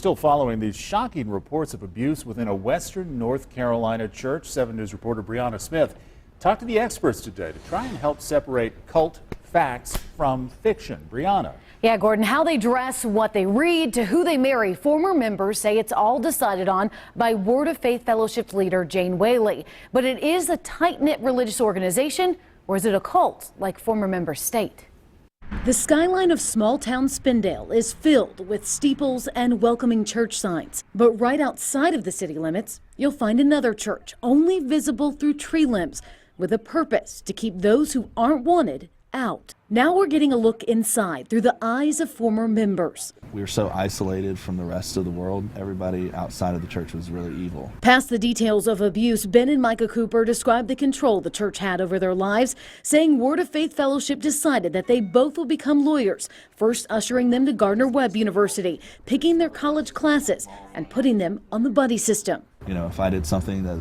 still following these shocking reports of abuse within a Western North Carolina church. 7 News reporter Brianna Smith talked to the experts today to try and help separate cult facts from fiction. Brianna. Yeah, Gordon, how they dress, what they read, to who they marry. Former members say it's all decided on by Word of Faith Fellowship leader Jane Whaley. But it is a tight-knit religious organization, or is it a cult, like former members state? The skyline of small-town Spindale is filled with steeples and welcoming church signs. But right outside of the city limits, you'll find another church, only visible through tree limbs, with a purpose to keep those who aren't wanted out. Now we're getting a look inside through the eyes of former members. We were so isolated from the rest of the world. Everybody outside of the church was really evil. Past the details of abuse, Ben and Micah Cooper described the control the church had over their lives, saying Word of Faith Fellowship decided that they both will become lawyers, first ushering them to Gardner-Webb University, picking their college classes, and putting them on the buddy system. You know, if I did something that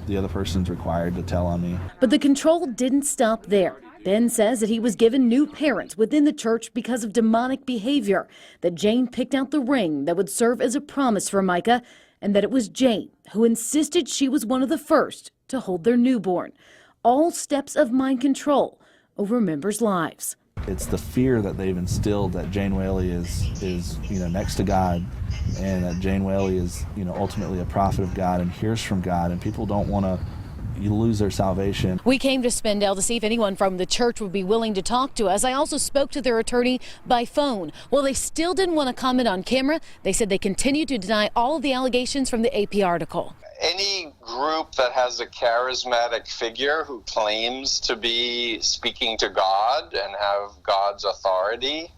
the other person's required to tell on me. But the control didn't stop there. Ben says that he was given new parents within the church because of demonic behavior, that Jane picked out the ring that would serve as a promise for Micah, and that it was Jane who insisted she was one of the first to hold their newborn. All steps of mind control over members' lives. It's the fear that they've instilled that Jane Whaley is next to God, and that Jane Whaley is ultimately a prophet of God and hears from God, and people don't want to lose their salvation. We came to Spindale to see if anyone from the church would be willing to talk to us. I also spoke to their attorney by phone. Well, they still didn't want to comment on camera. They said they continue to deny all of the allegations from the AP article. Any group that has a charismatic figure who claims to be speaking to God and have God's authority,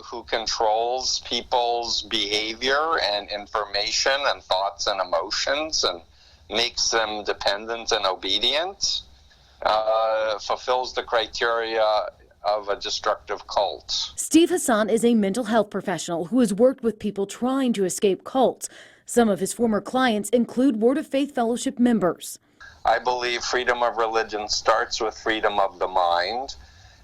who controls people's behavior and information and thoughts and emotions and makes them dependent and obedient, fulfills the criteria of a destructive cult. Steve Hassan is a mental health professional who has worked with people trying to escape cults. Some of his former clients include Word of Faith Fellowship members. I believe freedom of religion starts with freedom of the mind,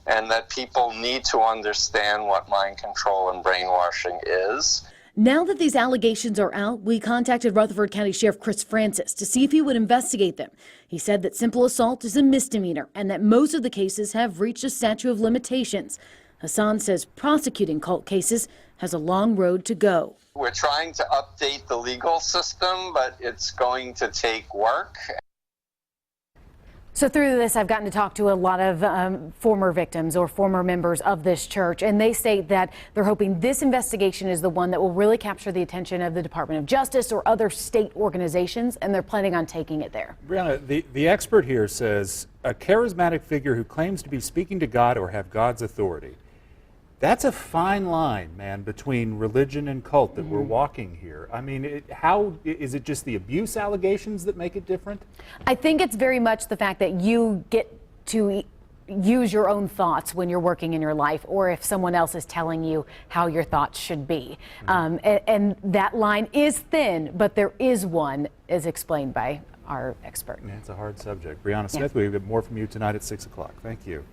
and that people need to understand what mind control and brainwashing is. Now that these allegations are out, we contacted Rutherford County Sheriff Chris Francis to see if he would investigate them. He said that simple assault is a misdemeanor and that most of the cases have reached a statute of limitations. Hassan says prosecuting cult cases has a long road to go. We're trying to update the legal system, but it's going to take work. So through this, I've gotten to talk to a lot of former victims or former members of this church, and they state that they're hoping this investigation is the one that will really capture the attention of the Department of Justice or other state organizations, and they're planning on taking it there. Brianna, the expert here says a charismatic figure who claims to be speaking to God or have God's authority. That's a fine line, man, between religion and cult that we're walking here. I mean, how is it just the abuse allegations that make it different? I think it's very much the fact that you get to use your own thoughts when you're working in your life, or if someone else is telling you how your thoughts should be. And that line is thin, but there is one, as explained by our expert. Yeah, it's a hard subject. Brianna Smith, we have more from you tonight at 6 o'clock. Thank you.